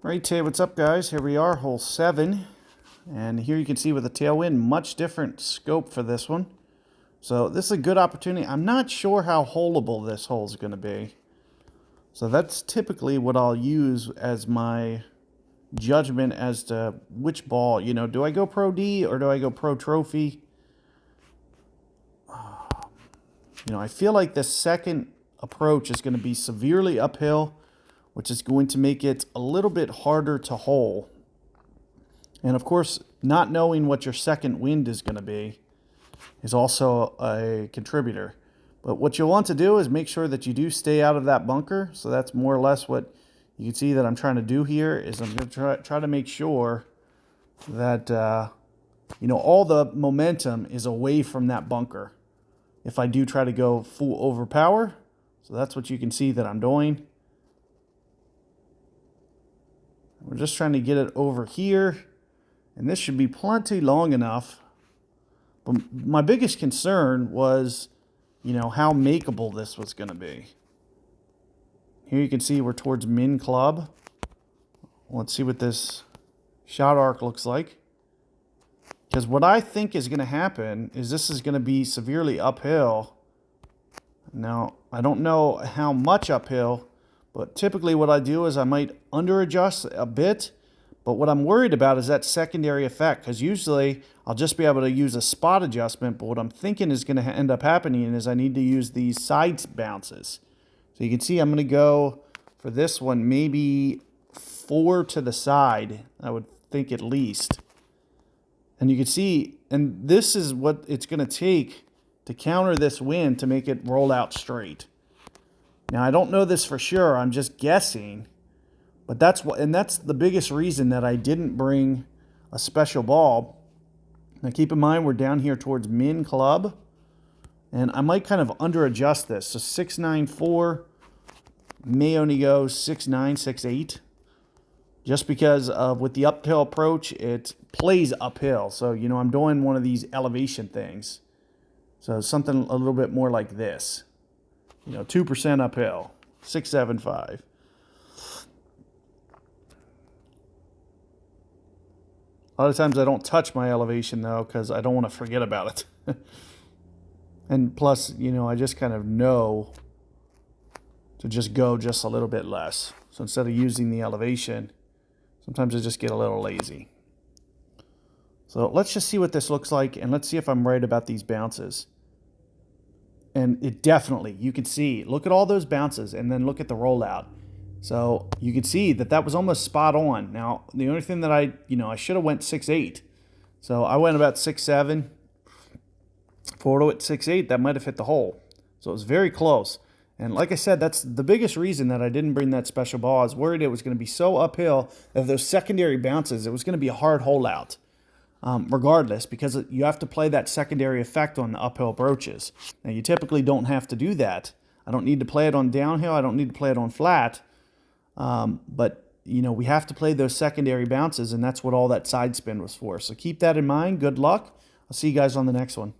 Right, hey, what's up, guys? Here we are, hole 7. And here you can see with the tailwind, much different scope for this one. So this is a good opportunity. I'm not sure how holeable this hole is going to be. So that's typically what I'll use as my judgment as to which ball. You know, do I go Pro D or do I go Pro Trophy? I feel like the second approach is going to be severely uphill, which is going to make it a little bit harder to hole. And of course, not knowing what your second wind is going to be is also a contributor. But what you'll want to do is make sure that you do stay out of that bunker. So that's more or less what you can see that I'm trying to do here is I'm going to try to make sure that, all the momentum is away from that bunker if I do try to go full overpower. So that's what you can see that I'm doing. We're just trying to get it over here. And this should be plenty long enough. But my biggest concern was, how makeable this was going to be. Here you can see we're towards min club. Let's see what this shot arc looks like. Because what I think is going to happen is this is going to be severely uphill. Now, I don't know how much uphill, but typically what I do is I might under adjust a bit. But what I'm worried about is that secondary effect, because usually I'll just be able to use a spot adjustment, but what I'm thinking is going to end up happening is I need to use these side bounces. So you can see I'm going to go for this one maybe 4 to the side, I would think at least. And you can see, and this is what it's going to take to counter this wind to make it roll out straight. Now I don't know this for sure, I'm just guessing. But that's the biggest reason that I didn't bring a special ball. Now keep in mind we're down here towards min club, and I might kind of under adjust this. So 694 may only go 6968, just because of with the uphill approach it plays uphill. So I'm doing one of these elevation things. So something a little bit more like this. 2% uphill, 675. A lot of times I don't touch my elevation, though, because I don't want to forget about it. And plus, I just kind of know to just go just a little bit less. So instead of using the elevation, sometimes I just get a little lazy. So let's just see what this looks like, and let's see if I'm right about these bounces. And it definitely, you can see, look at all those bounces, and then look at the rollout. So you can see that was almost spot on. Now, the only thing that I should have went 6.8. So I went about 6.7. Forward at 6.8, that might have hit the hole. So it was very close. And like I said, that's the biggest reason that I didn't bring that special ball. I was worried it was going to be so uphill that those secondary bounces, it was going to be a hard hole out. Regardless, because you have to play that secondary effect on the uphill approaches. Now, you typically don't have to do that. I don't need to play it on downhill. I don't need to play it on flat. But we have to play those secondary bounces, and that's what all that side spin was for. So keep that in mind. Good luck. I'll see you guys on the next one.